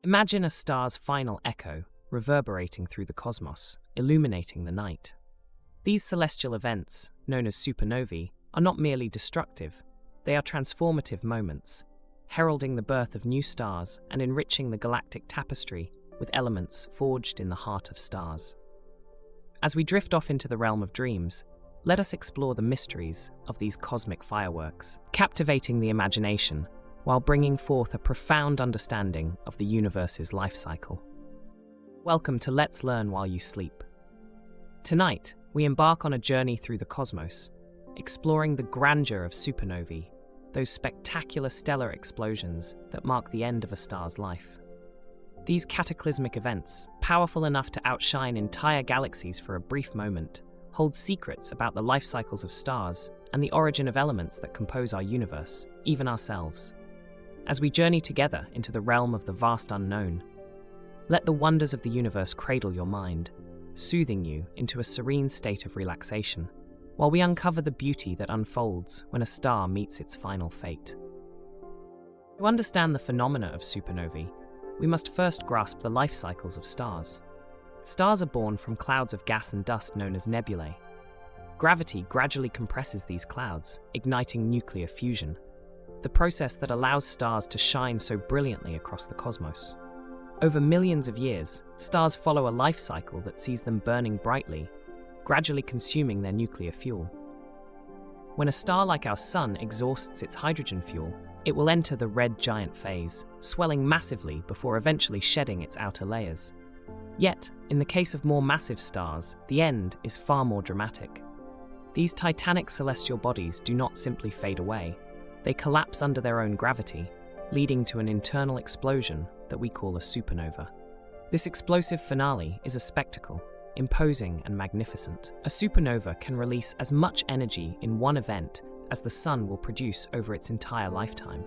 Imagine a star's final echo reverberating through the cosmos, illuminating the night. These celestial events, known as supernovae, are not merely destructive, they are transformative moments, heralding the birth of new stars and enriching the galactic tapestry with elements forged in the heart of stars. As we drift off into the realm of dreams, let us explore the mysteries of these cosmic fireworks, captivating the imagination while bringing forth a profound understanding of the universe's life cycle. Welcome to Let's Learn While You Sleep. Tonight, we embark on a journey through the cosmos, exploring the grandeur of supernovae, those spectacular stellar explosions that mark the end of a star's life. These cataclysmic events, powerful enough to outshine entire galaxies for a brief moment, hold secrets about the life cycles of stars and the origin of elements that compose our universe, even ourselves. As we journey together into the realm of the vast unknown, let the wonders of the universe cradle your mind, soothing you into a serene state of relaxation, while we uncover the beauty that unfolds when a star meets its final fate. To understand the phenomena of supernovae, we must first grasp the life cycles of stars. Stars are born from clouds of gas and dust known as nebulae. Gravity gradually compresses these clouds, igniting nuclear fusion, the process that allows stars to shine so brilliantly across the cosmos. Over millions of years, stars follow a life cycle that sees them burning brightly, gradually consuming their nuclear fuel. When a star like our Sun exhausts its hydrogen fuel, it will enter the red giant phase, swelling massively before eventually shedding its outer layers. Yet, in the case of more massive stars, the end is far more dramatic. These titanic celestial bodies do not simply fade away. They collapse under their own gravity, leading to an internal explosion that we call a supernova. This explosive finale is a spectacle, imposing and magnificent. A supernova can release as much energy in one event as the Sun will produce over its entire lifetime.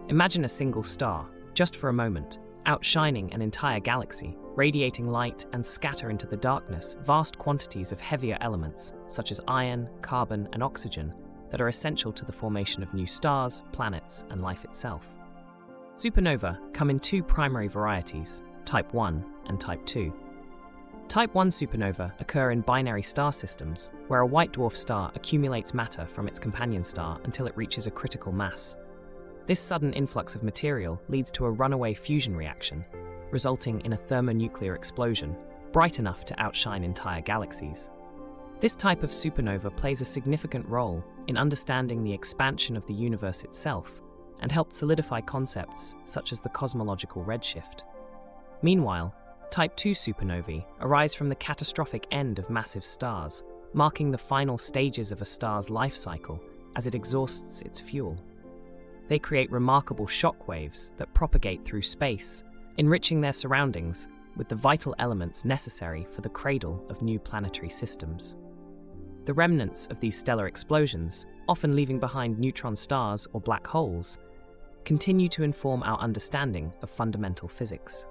Imagine a single star, just for a moment, outshining an entire galaxy, radiating light and scatter into the darkness vast quantities of heavier elements such as iron, carbon, and oxygen that are essential to the formation of new stars, planets, and life itself. Supernova come in two primary varieties, Type 1 and Type 2. Type 1 supernova occur in binary star systems, where a white dwarf star accumulates matter from its companion star until it reaches a critical mass. This sudden influx of material leads to a runaway fusion reaction, resulting in a thermonuclear explosion, bright enough to outshine entire galaxies. This type of supernova plays a significant role in understanding the expansion of the universe itself and helped solidify concepts such as the cosmological redshift. Meanwhile, Type 2 supernovae arise from the catastrophic end of massive stars, marking the final stages of a star's life cycle as it exhausts its fuel. They create remarkable shock waves that propagate through space, enriching their surroundings with the vital elements necessary for the cradle of new planetary systems. The remnants of these stellar explosions, often leaving behind neutron stars or black holes, continue to inform our understanding of fundamental physics.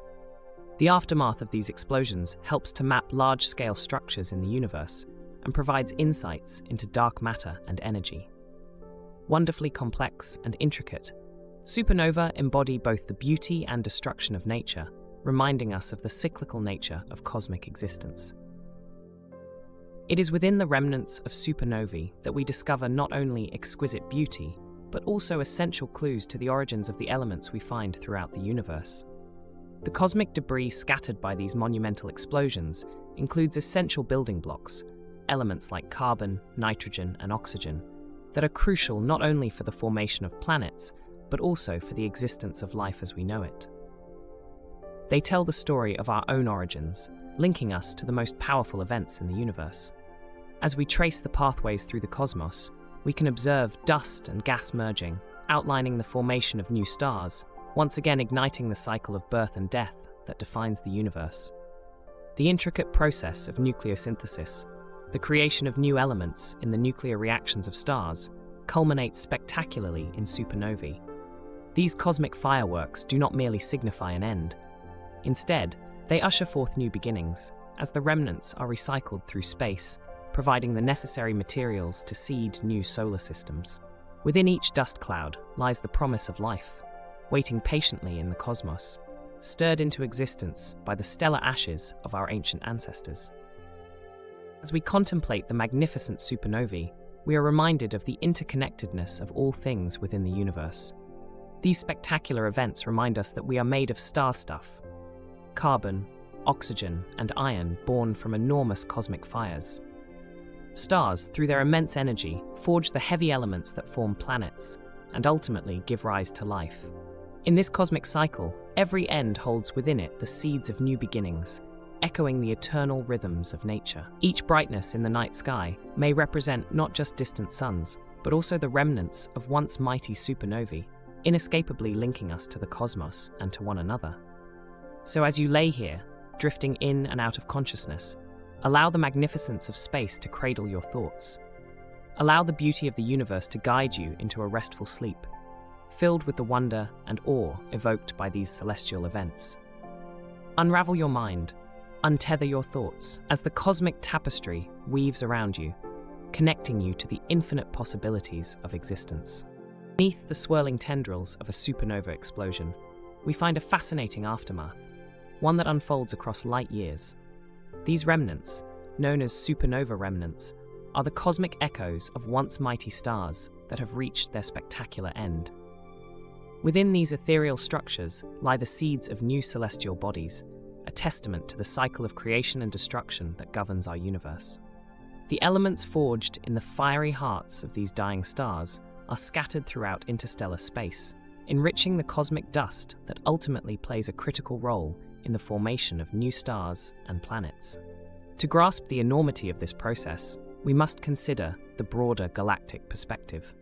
The aftermath of these explosions helps to map large-scale structures in the universe and provides insights into dark matter and energy. Wonderfully complex and intricate, supernova embody both the beauty and destruction of nature, reminding us of the cyclical nature of cosmic existence. It is within the remnants of supernovae that we discover not only exquisite beauty, but also essential clues to the origins of the elements we find throughout the universe. The cosmic debris scattered by these monumental explosions includes essential building blocks, elements like carbon, nitrogen, and oxygen, that are crucial not only for the formation of planets, but also for the existence of life as we know it. They tell the story of our own origins, linking us to the most powerful events in the universe. As we trace the pathways through the cosmos, we can observe dust and gas merging, outlining the formation of new stars, once again igniting the cycle of birth and death that defines the universe. The intricate process of nucleosynthesis, the creation of new elements in the nuclear reactions of stars, culminates spectacularly in supernovae. These cosmic fireworks do not merely signify an end. Instead, they usher forth new beginnings, as the remnants are recycled through space, providing the necessary materials to seed new solar systems. Within each dust cloud lies the promise of life, waiting patiently in the cosmos, stirred into existence by the stellar ashes of our ancient ancestors. As we contemplate the magnificent supernovae, we are reminded of the interconnectedness of all things within the universe. These spectacular events remind us that we are made of star stuff, carbon, oxygen, and iron born from enormous cosmic fires. Stars, through their immense energy, forge the heavy elements that form planets and ultimately give rise to life. In this cosmic cycle, every end holds within it the seeds of new beginnings, echoing the eternal rhythms of nature. Each brightness in the night sky may represent not just distant suns, but also the remnants of once mighty supernovae, inescapably linking us to the cosmos and to one another. So as you lay here, drifting in and out of consciousness, allow the magnificence of space to cradle your thoughts. Allow the beauty of the universe to guide you into a restful sleep, filled with the wonder and awe evoked by these celestial events. Unravel your mind, untether your thoughts as the cosmic tapestry weaves around you, connecting you to the infinite possibilities of existence. Beneath the swirling tendrils of a supernova explosion, we find a fascinating aftermath, one that unfolds across light years. These remnants, known as supernova remnants, are the cosmic echoes of once mighty stars that have reached their spectacular end. Within these ethereal structures lie the seeds of new celestial bodies, a testament to the cycle of creation and destruction that governs our universe. The elements forged in the fiery hearts of these dying stars are scattered throughout interstellar space, enriching the cosmic dust that ultimately plays a critical role in the formation of new stars and planets. To grasp the enormity of this process, we must consider the broader galactic perspective.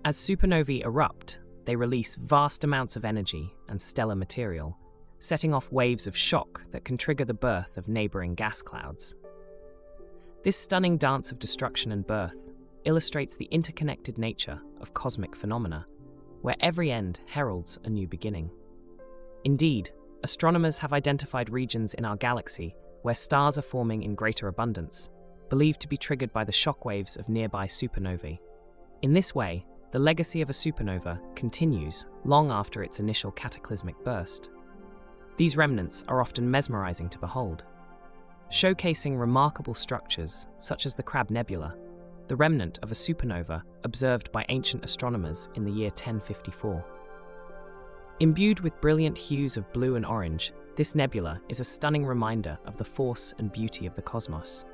As supernovae erupt, they release vast amounts of energy and stellar material, setting off waves of shock that can trigger the birth of neighboring gas clouds. This stunning dance of destruction and birth illustrates the interconnected nature of cosmic phenomena, where every end heralds a new beginning. Indeed, astronomers have identified regions in our galaxy where stars are forming in greater abundance, believed to be triggered by the shockwaves of nearby supernovae. In this way, the legacy of a supernova continues long after its initial cataclysmic burst. These remnants are often mesmerizing to behold, showcasing remarkable structures such as the Crab Nebula, the remnant of a supernova observed by ancient astronomers in the year 1054. Imbued with brilliant hues of blue and orange, this nebula is a stunning reminder of the force and beauty of the cosmos.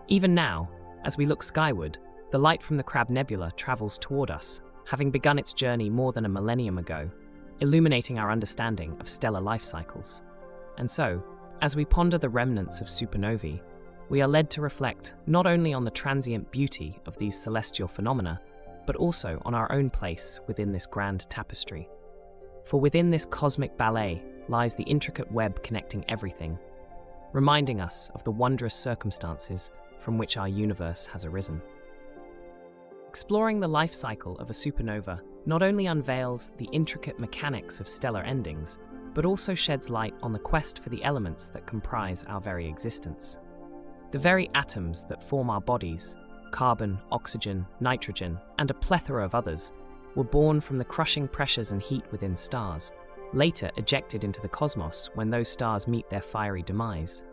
Even now, as we look skyward, the light from the Crab Nebula travels toward us, having begun its journey more than a millennium ago, illuminating our understanding of stellar life cycles. And so, as we ponder the remnants of supernovae, we are led to reflect not only on the transient beauty of these celestial phenomena, but also on our own place within this grand tapestry. For within this cosmic ballet lies the intricate web connecting everything, reminding us of the wondrous circumstances from which our universe has arisen. Exploring the life cycle of a supernova not only unveils the intricate mechanics of stellar endings, but also sheds light on the quest for the elements that comprise our very existence. The very atoms that form our bodies, carbon, oxygen, nitrogen, and a plethora of others, were born from the crushing pressures and heat within stars, later ejected into the cosmos when those stars meet their fiery demise.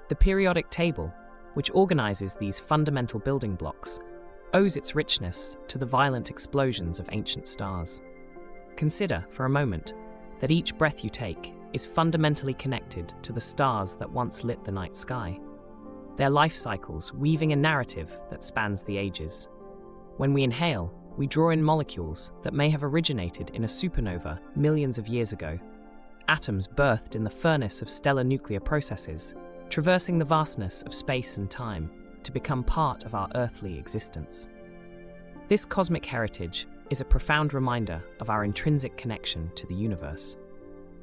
The periodic table, which organizes these fundamental building blocks, owes its richness to the violent explosions of ancient stars. Consider, for a moment, that each breath you take is fundamentally connected to the stars that once lit the night sky, their life cycles weaving a narrative that spans the ages. When we inhale, we draw in molecules that may have originated in a supernova millions of years ago, atoms birthed in the furnace of stellar nuclear processes, traversing the vastness of space and time to become part of our earthly existence. This cosmic heritage is a profound reminder of our intrinsic connection to the universe.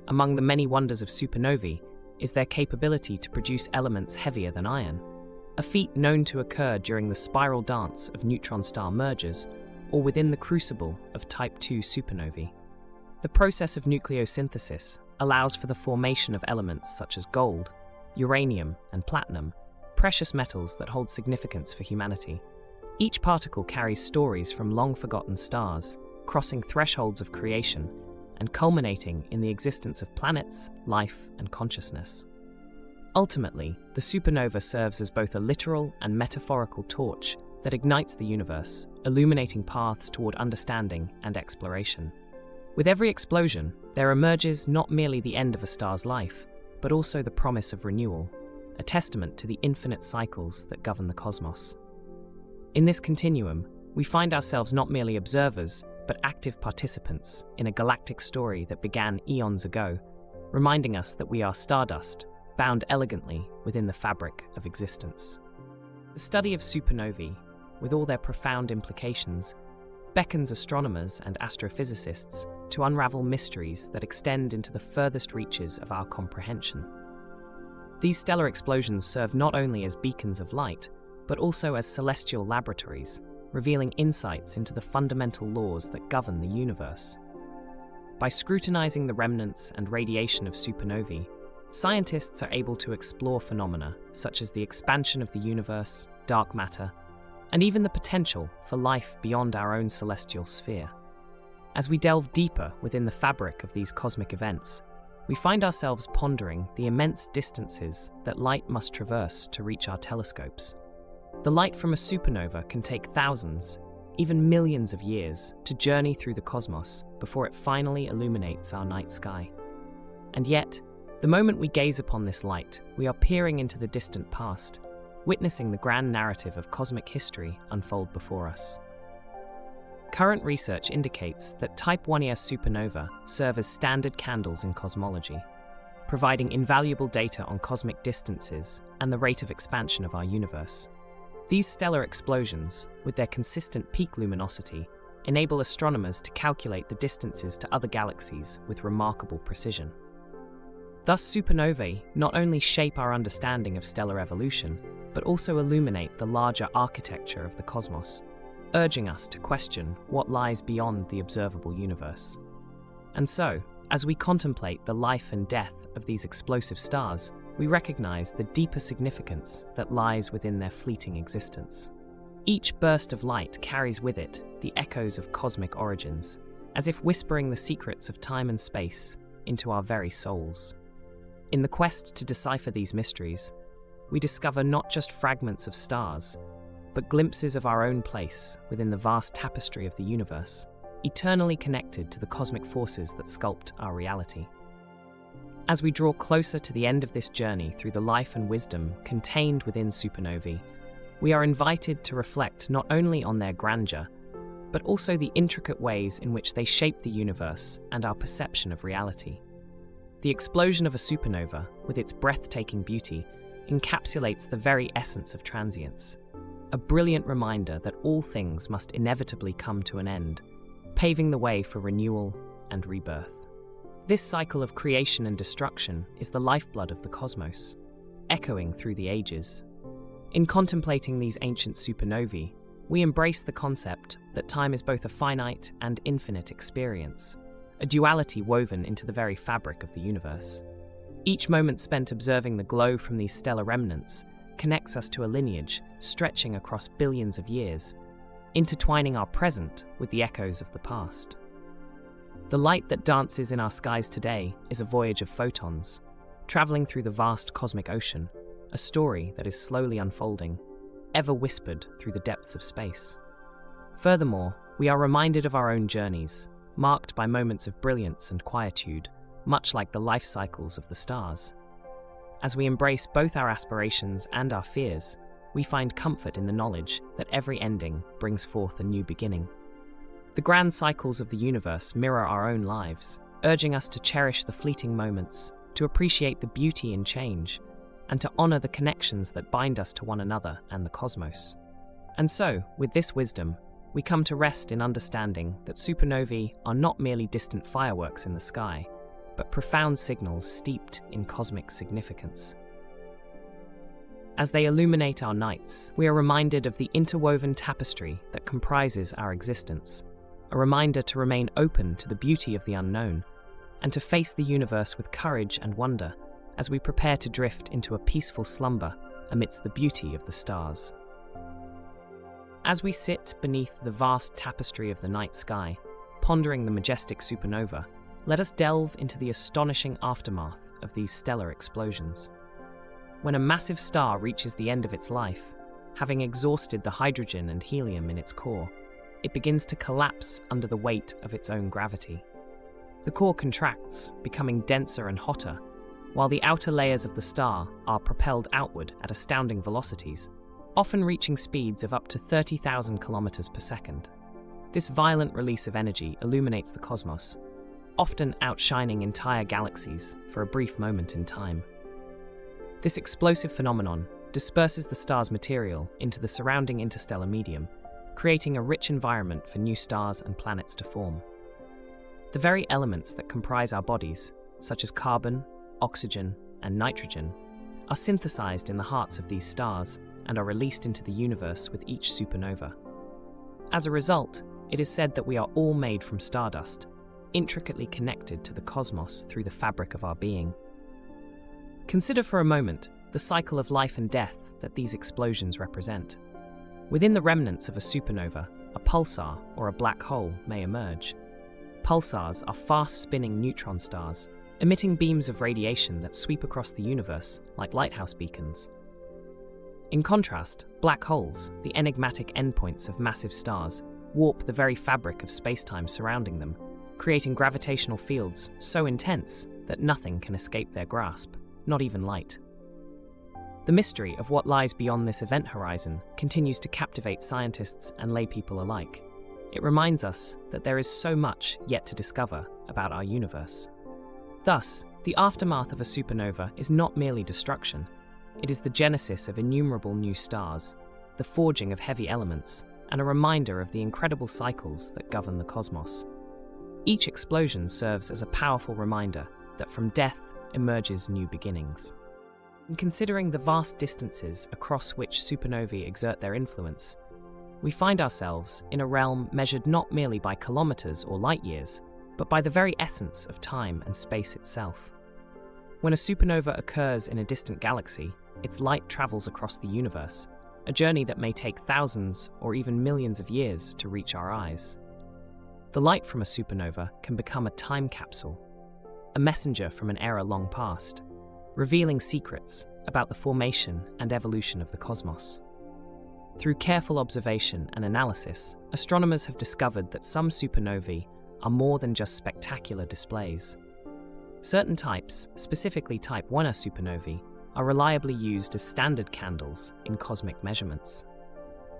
Among the many wonders of supernovae is their capability to produce elements heavier than iron, a feat known to occur during the spiral dance of neutron star mergers or within the crucible of Type II supernovae. The process of nucleosynthesis allows for the formation of elements such as gold, uranium, and platinum, precious metals that hold significance for humanity. Each particle carries stories from long-forgotten stars, crossing thresholds of creation and culminating in the existence of planets, life, and consciousness. Ultimately, the supernova serves as both a literal and metaphorical torch that ignites the universe, illuminating paths toward understanding and exploration. With every explosion, there emerges not merely the end of a star's life, but also the promise of renewal, a testament to the infinite cycles that govern the cosmos. In this continuum, we find ourselves not merely observers, but active participants in a galactic story that began eons ago, reminding us that we are stardust, bound elegantly within the fabric of existence. The study of supernovae, with all their profound implications, beckons astronomers and astrophysicists to unravel mysteries that extend into the furthest reaches of our comprehension. These stellar explosions serve not only as beacons of light, but also as celestial laboratories, revealing insights into the fundamental laws that govern the universe. By scrutinizing the remnants and radiation of supernovae, scientists are able to explore phenomena such as the expansion of the universe, dark matter, and even the potential for life beyond our own celestial sphere. As we delve deeper within the fabric of these cosmic events, we find ourselves pondering the immense distances that light must traverse to reach our telescopes. The light from a supernova can take thousands, even millions of years to journey through the cosmos before it finally illuminates our night sky. And yet, the moment we gaze upon this light, we are peering into the distant past, witnessing the grand narrative of cosmic history unfold before us. Current research indicates that Type 1a supernova serve as standard candles in cosmology, providing invaluable data on cosmic distances and the rate of expansion of our universe. These stellar explosions, with their consistent peak luminosity, enable astronomers to calculate the distances to other galaxies with remarkable precision. Thus, supernovae not only shape our understanding of stellar evolution, but also illuminate the larger architecture of the cosmos, urging us to question what lies beyond the observable universe. And so, as we contemplate the life and death of these explosive stars, we recognize the deeper significance that lies within their fleeting existence. Each burst of light carries with it the echoes of cosmic origins, as if whispering the secrets of time and space into our very souls. In the quest to decipher these mysteries, we discover not just fragments of stars, but glimpses of our own place within the vast tapestry of the universe, eternally connected to the cosmic forces that sculpt our reality. As we draw closer to the end of this journey through the life and wisdom contained within supernovae, we are invited to reflect not only on their grandeur, but also the intricate ways in which they shape the universe and our perception of reality. The explosion of a supernova, with its breathtaking beauty, encapsulates the very essence of transience, a brilliant reminder that all things must inevitably come to an end, paving the way for renewal and rebirth. This cycle of creation and destruction is the lifeblood of the cosmos, echoing through the ages. In contemplating these ancient supernovae, we embrace the concept that time is both a finite and infinite experience, a duality woven into the very fabric of the universe. Each moment spent observing the glow from these stellar remnants connects us to a lineage stretching across billions of years, intertwining our present with the echoes of the past. The light that dances in our skies today is a voyage of photons, traveling through the vast cosmic ocean, a story that is slowly unfolding, ever whispered through the depths of space. Furthermore, we are reminded of our own journeys, marked by moments of brilliance and quietude, much like the life cycles of the stars. As we embrace both our aspirations and our fears, we find comfort in the knowledge that every ending brings forth a new beginning. The grand cycles of the universe mirror our own lives, urging us to cherish the fleeting moments, to appreciate the beauty in change, and to honor the connections that bind us to one another and the cosmos. And so, with this wisdom, we come to rest in understanding that supernovae are not merely distant fireworks in the sky, but profound signals steeped in cosmic significance. As they illuminate our nights, we are reminded of the interwoven tapestry that comprises our existence, a reminder to remain open to the beauty of the unknown, and to face the universe with courage and wonder as we prepare to drift into a peaceful slumber amidst the beauty of the stars. As we sit beneath the vast tapestry of the night sky, pondering the majestic supernova, let us delve into the astonishing aftermath of these stellar explosions. When a massive star reaches the end of its life, having exhausted the hydrogen and helium in its core, it begins to collapse under the weight of its own gravity. The core contracts, becoming denser and hotter, while the outer layers of the star are propelled outward at astounding velocities, often reaching speeds of up to 30,000 kilometers per second. This violent release of energy illuminates the cosmos, often outshining entire galaxies for a brief moment in time. This explosive phenomenon disperses the star's material into the surrounding interstellar medium, creating a rich environment for new stars and planets to form. The very elements that comprise our bodies, such as carbon, oxygen, and nitrogen, are synthesized in the hearts of these stars and are released into the universe with each supernova. As a result, it is said that we are all made from stardust, intricately connected to the cosmos through the fabric of our being. Consider for a moment the cycle of life and death that these explosions represent. Within the remnants of a supernova, a pulsar or a black hole may emerge. Pulsars are fast-spinning neutron stars, emitting beams of radiation that sweep across the universe like lighthouse beacons. In contrast, black holes, the enigmatic endpoints of massive stars, warp the very fabric of space-time surrounding them, creating gravitational fields so intense that nothing can escape their grasp, not even light. The mystery of what lies beyond this event horizon continues to captivate scientists and laypeople alike. It reminds us that there is so much yet to discover about our universe. Thus, the aftermath of a supernova is not merely destruction. It is the genesis of innumerable new stars, the forging of heavy elements, and a reminder of the incredible cycles that govern the cosmos. Each explosion serves as a powerful reminder that from death emerges new beginnings. In considering the vast distances across which supernovae exert their influence, we find ourselves in a realm measured not merely by kilometers or light years, but by the very essence of time and space itself. When a supernova occurs in a distant galaxy, its light travels across the universe, a journey that may take thousands or even millions of years to reach our eyes. The light from a supernova can become a time capsule, a messenger from an era long past, revealing secrets about the formation and evolution of the cosmos. Through careful observation and analysis, astronomers have discovered that some supernovae are more than just spectacular displays. Certain types, specifically Type 1a supernovae, are reliably used as standard candles in cosmic measurements.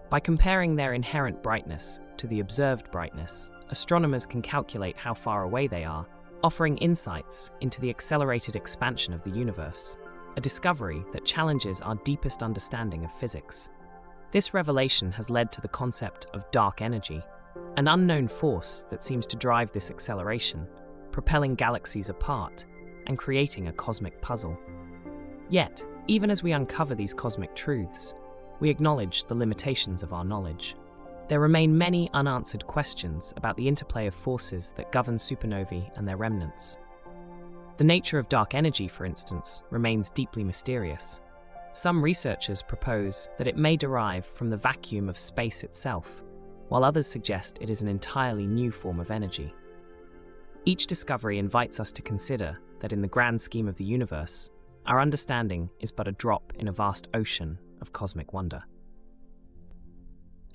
By comparing their inherent brightness to the observed brightness, astronomers can calculate how far away they are, offering insights into the accelerated expansion of the universe, a discovery that challenges our deepest understanding of physics. This revelation has led to the concept of dark energy, an unknown force that seems to drive this acceleration, propelling galaxies apart and creating a cosmic puzzle. Yet, even as we uncover these cosmic truths, we acknowledge the limitations of our knowledge. There remain many unanswered questions about the interplay of forces that govern supernovae and their remnants. The nature of dark energy, for instance, remains deeply mysterious. Some researchers propose that it may derive from the vacuum of space itself, while others suggest it is an entirely new form of energy. Each discovery invites us to consider that in the grand scheme of the universe, our understanding is but a drop in a vast ocean of cosmic wonder.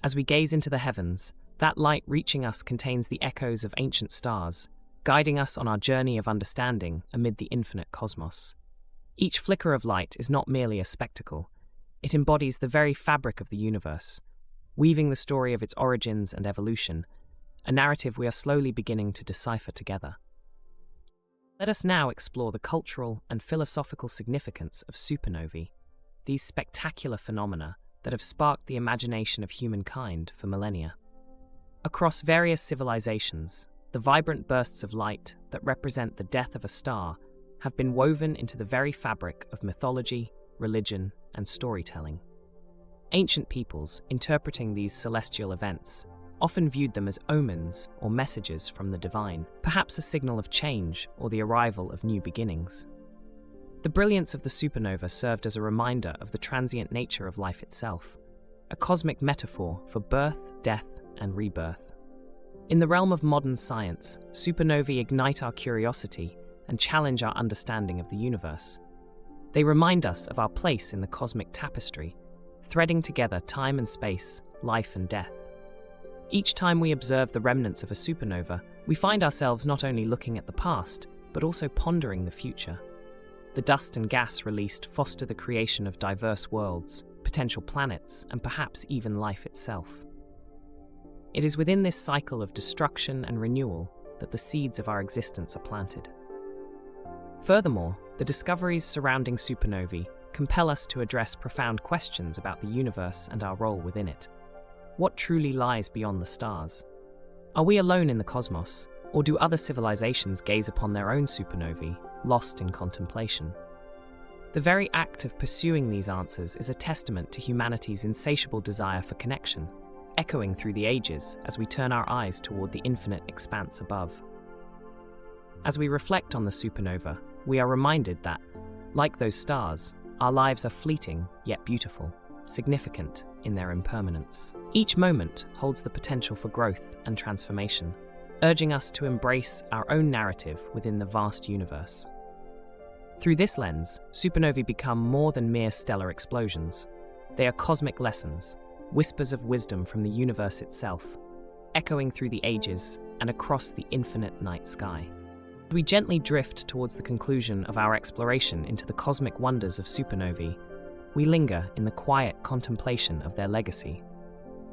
As we gaze into the heavens, that light reaching us contains the echoes of ancient stars, guiding us on our journey of understanding amid the infinite cosmos. Each flicker of light is not merely a spectacle, it embodies the very fabric of the universe, weaving the story of its origins and evolution, a narrative we are slowly beginning to decipher together. Let us now explore the cultural and philosophical significance of supernovae, these spectacular phenomena that have sparked the imagination of humankind for millennia. Across various civilizations, the vibrant bursts of light that represent the death of a star have been woven into the very fabric of mythology, religion, and storytelling. Ancient peoples, interpreting these celestial events, often viewed them as omens or messages from the divine, perhaps a signal of change or the arrival of new beginnings. The brilliance of the supernova served as a reminder of the transient nature of life itself, a cosmic metaphor for birth, death, and rebirth. In the realm of modern science, supernovae ignite our curiosity and challenge our understanding of the universe. They remind us of our place in the cosmic tapestry, threading together time and space, life and death. Each time we observe the remnants of a supernova, we find ourselves not only looking at the past, but also pondering the future. The dust and gas released foster the creation of diverse worlds, potential planets, and perhaps even life itself. It is within this cycle of destruction and renewal that the seeds of our existence are planted. Furthermore, the discoveries surrounding supernovae compel us to address profound questions about the universe and our role within it. What truly lies beyond the stars? Are we alone in the cosmos, or do other civilizations gaze upon their own supernovae, lost in contemplation? The very act of pursuing these answers is a testament to humanity's insatiable desire for connection, echoing through the ages as we turn our eyes toward the infinite expanse above. As we reflect on the supernova, we are reminded that, like those stars, our lives are fleeting yet beautiful, significant in their impermanence. Each moment holds the potential for growth and transformation, urging us to embrace our own narrative within the vast universe. Through this lens, supernovae become more than mere stellar explosions. They are cosmic lessons, whispers of wisdom from the universe itself, echoing through the ages and across the infinite night sky. We gently drift towards the conclusion of our exploration into the cosmic wonders of supernovae. We linger in the quiet contemplation of their legacy,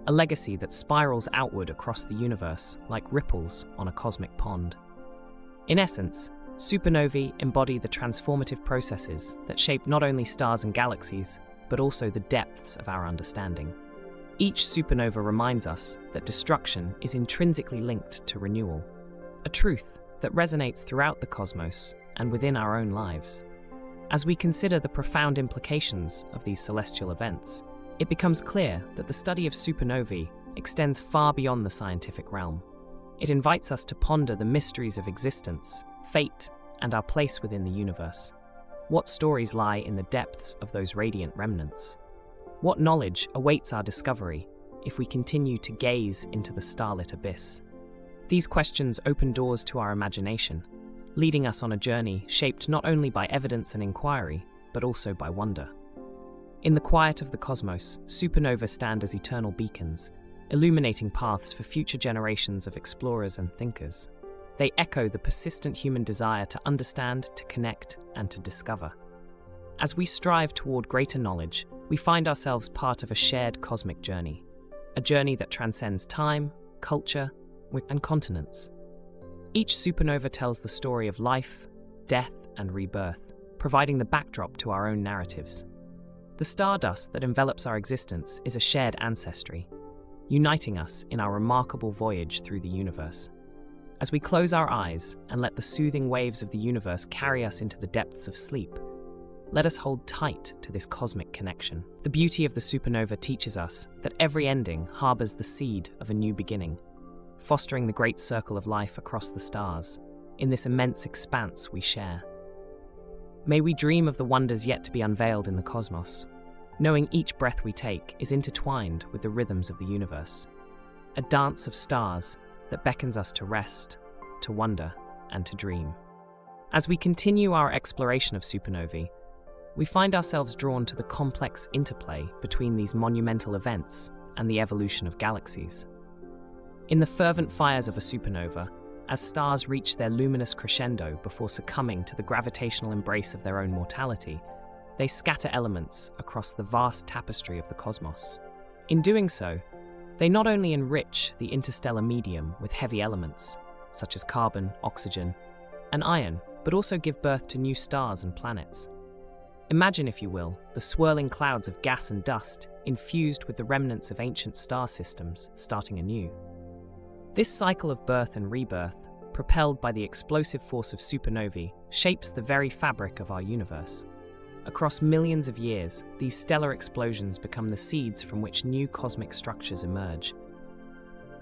a legacy that spirals outward across the universe like ripples on a cosmic pond. In essence, supernovae embody the transformative processes that shape not only stars and galaxies, but also the depths of our understanding. Each supernova reminds us that destruction is intrinsically linked to renewal, a truth that resonates throughout the cosmos and within our own lives. As we consider the profound implications of these celestial events, it becomes clear that the study of supernovae extends far beyond the scientific realm. It invites us to ponder the mysteries of existence, fate, and our place within the universe. What stories lie in the depths of those radiant remnants? What knowledge awaits our discovery if we continue to gaze into the starlit abyss? These questions open doors to our imagination, leading us on a journey shaped not only by evidence and inquiry, but also by wonder. In the quiet of the cosmos, supernovae stand as eternal beacons, illuminating paths for future generations of explorers and thinkers. They echo the persistent human desire to understand, to connect, and to discover. As we strive toward greater knowledge, we find ourselves part of a shared cosmic journey, a journey that transcends time, culture, and continents. Each supernova tells the story of life, death, and rebirth, providing the backdrop to our own narratives. The stardust that envelops our existence is a shared ancestry, uniting us in our remarkable voyage through the universe. As we close our eyes and let the soothing waves of the universe carry us into the depths of sleep, let us hold tight to this cosmic connection. The beauty of the supernova teaches us that every ending harbors the seed of a new beginning, fostering the great circle of life across the stars, in this immense expanse we share. May we dream of the wonders yet to be unveiled in the cosmos, knowing each breath we take is intertwined with the rhythms of the universe, a dance of stars that beckons us to rest, to wonder, and to dream. As we continue our exploration of supernovae, we find ourselves drawn to the complex interplay between these monumental events and the evolution of galaxies. In the fervent fires of a supernova, as stars reach their luminous crescendo before succumbing to the gravitational embrace of their own mortality, they scatter elements across the vast tapestry of the cosmos. In doing so, they not only enrich the interstellar medium with heavy elements, such as carbon, oxygen, and iron, but also give birth to new stars and planets. Imagine, if you will, the swirling clouds of gas and dust infused with the remnants of ancient star systems starting anew. This cycle of birth and rebirth, propelled by the explosive force of supernovae, shapes the very fabric of our universe. Across millions of years, these stellar explosions become the seeds from which new cosmic structures emerge.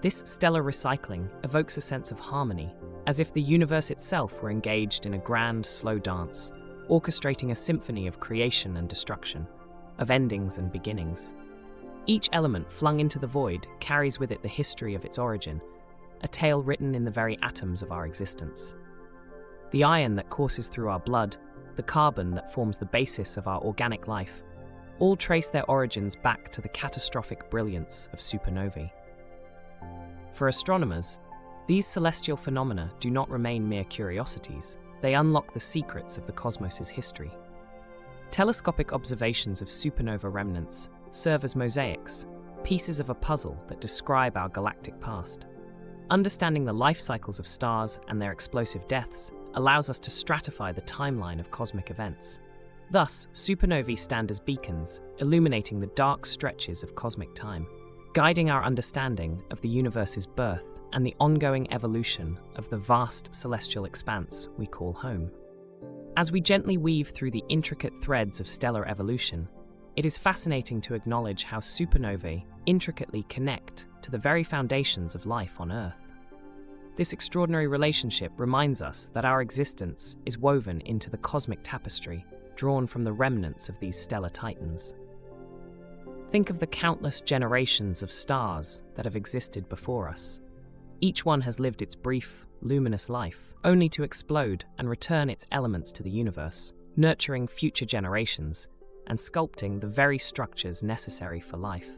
This stellar recycling evokes a sense of harmony, as if the universe itself were engaged in a grand, slow dance, orchestrating a symphony of creation and destruction, of endings and beginnings. Each element flung into the void carries with it the history of its origin, a tale written in the very atoms of our existence. The iron that courses through our blood, the carbon that forms the basis of our organic life, all trace their origins back to the catastrophic brilliance of supernovae. For astronomers, these celestial phenomena do not remain mere curiosities, they unlock the secrets of the cosmos's history. Telescopic observations of supernova remnants serve as mosaics, pieces of a puzzle that describe our galactic past. Understanding the life cycles of stars and their explosive deaths allows us to stratify the timeline of cosmic events. Thus, supernovae stand as beacons, illuminating the dark stretches of cosmic time, guiding our understanding of the universe's birth and the ongoing evolution of the vast celestial expanse we call home. As we gently weave through the intricate threads of stellar evolution, it is fascinating to acknowledge how supernovae intricately connect to the very foundations of life on Earth. This extraordinary relationship reminds us that our existence is woven into the cosmic tapestry drawn from the remnants of these stellar titans. Think of the countless generations of stars that have existed before us. Each one has lived its brief, luminous life, only to explode and return its elements to the universe, nurturing future generations and sculpting the very structures necessary for life.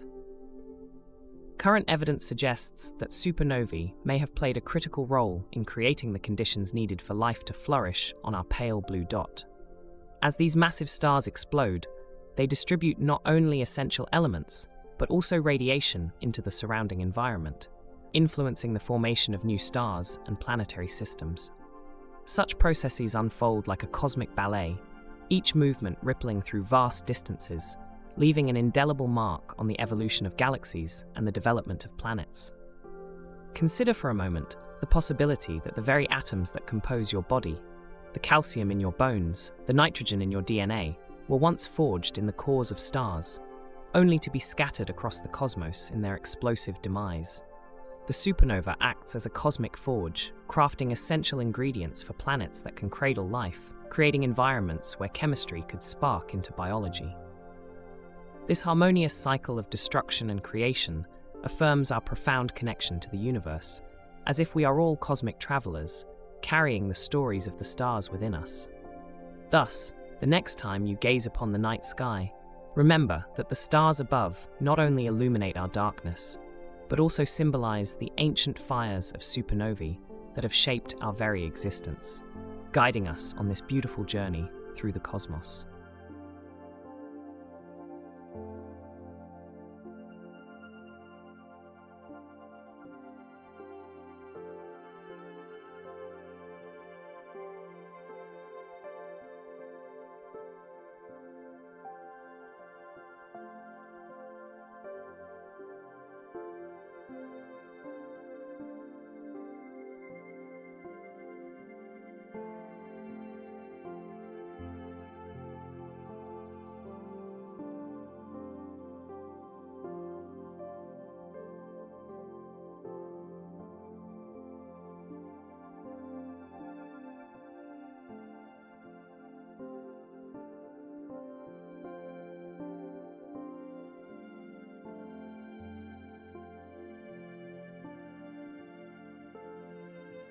Current evidence suggests that supernovae may have played a critical role in creating the conditions needed for life to flourish on our pale blue dot. As these massive stars explode, they distribute not only essential elements, but also radiation into the surrounding environment, influencing the formation of new stars and planetary systems. Such processes unfold like a cosmic ballet, each movement rippling through vast distances, leaving an indelible mark on the evolution of galaxies and the development of planets. Consider for a moment the possibility that the very atoms that compose your body, the calcium in your bones, the nitrogen in your DNA, were once forged in the cores of stars, only to be scattered across the cosmos in their explosive demise. The supernova acts as a cosmic forge, crafting essential ingredients for planets that can cradle life, creating environments where chemistry could spark into biology. This harmonious cycle of destruction and creation affirms our profound connection to the universe, as if we are all cosmic travelers, carrying the stories of the stars within us. Thus, the next time you gaze upon the night sky, remember that the stars above not only illuminate our darkness, but also symbolize the ancient fires of supernovae that have shaped our very existence, guiding us on this beautiful journey through the cosmos.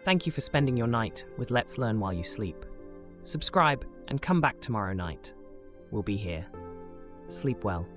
Thank you for spending your night with Let's Learn While You Sleep. Subscribe and come back tomorrow night. We'll be here. Sleep well.